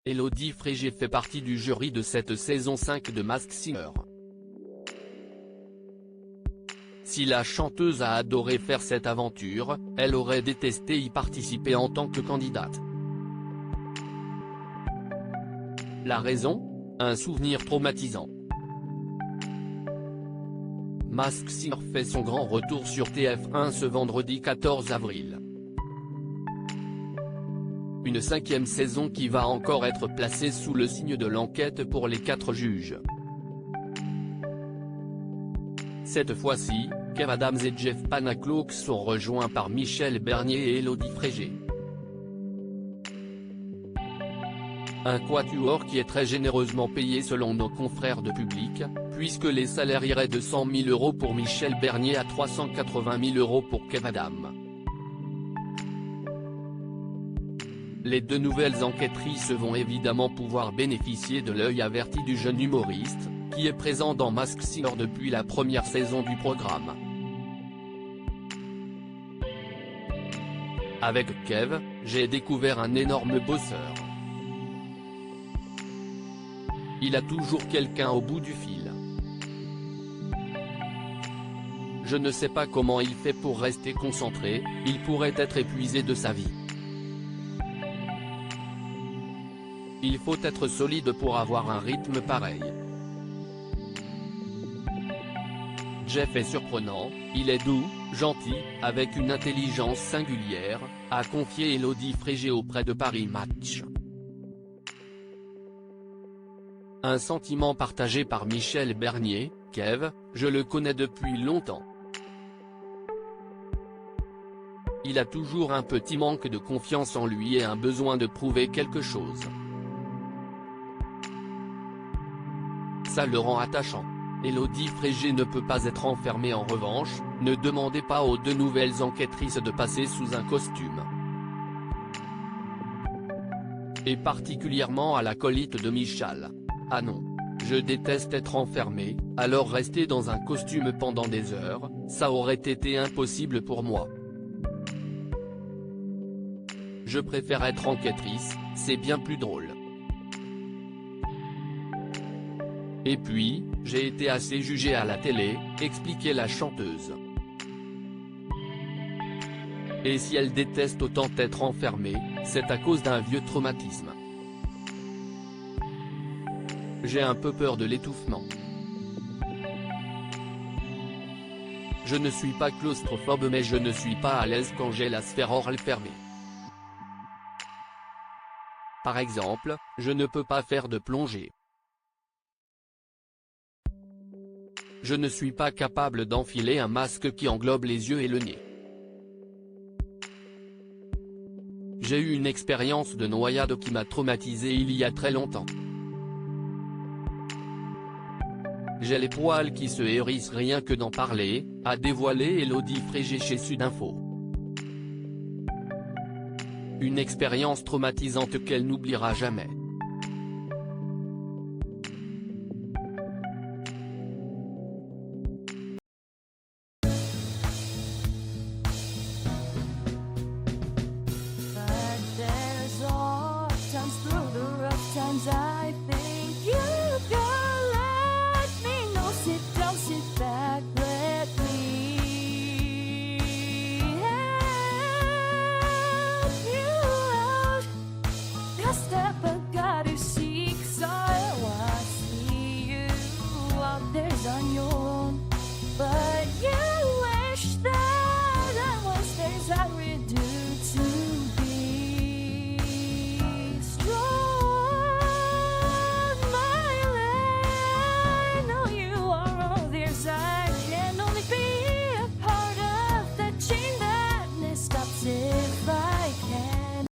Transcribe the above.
Élodie Frégé fait partie du jury de cette saison 5 de Masked Singer. Si la chanteuse a adoré faire cette aventure, elle aurait détesté y participer en tant que candidate. La raison ? Un souvenir traumatisant. Masked Singer fait son grand retour sur TF1 ce vendredi 14 avril. Une 5e saison qui va encore être placée sous le signe de l'enquête pour les 4 juges. Cette fois-ci, Kev Adams et Jeff Panaclock sont rejoints par Michel Bernier et Élodie Frégé. Un quatuor qui est très généreusement payé selon nos confrères de Public, puisque les salaires iraient de 100 000 € pour Michel Bernier à 380 000 € pour Kev Adams. Les 2 nouvelles enquêtrices vont évidemment pouvoir bénéficier de l'œil averti du jeune humoriste, qui est présent dans Masked Singer depuis la première saison du programme. Avec Kev, j'ai découvert un énorme bosseur. Il a toujours quelqu'un au bout du fil. Je ne sais pas comment il fait pour rester concentré, il pourrait être épuisé de sa vie. Il faut être solide pour avoir un rythme pareil. Jeff est surprenant, il est doux, gentil, avec une intelligence singulière, a confié Élodie Frégé auprès de Paris Match. Un sentiment partagé par Michel Bernier, Kev, je le connais depuis longtemps. Il a toujours un petit manque de confiance en lui et un besoin de prouver quelque chose. Ça le rend attachant. Élodie Frégé ne peut pas être enfermée en revanche, ne demandez pas aux 2 nouvelles enquêtrices de passer sous un costume. Et particulièrement à l'acolyte de Michal. Ah non. Je déteste être enfermée, alors rester dans un costume pendant des heures, ça aurait été impossible pour moi. Je préfère être enquêtrice, c'est bien plus drôle. Et puis, j'ai été assez jugée à la télé, expliquait la chanteuse. Et si elle déteste autant être enfermée, c'est à cause d'un vieux traumatisme. J'ai un peu peur de l'étouffement. Je ne suis pas claustrophobe mais je ne suis pas à l'aise quand j'ai la sphère orale fermée. Par exemple, je ne peux pas faire de plongée. Je ne suis pas capable d'enfiler un masque qui englobe les yeux et le nez. J'ai eu une expérience de noyade qui m'a traumatisé il y a très longtemps. J'ai les poils qui se hérissent rien que d'en parler, a dévoilé Élodie Frégé chez Sudinfo. Une expérience traumatisante qu'elle n'oubliera jamais.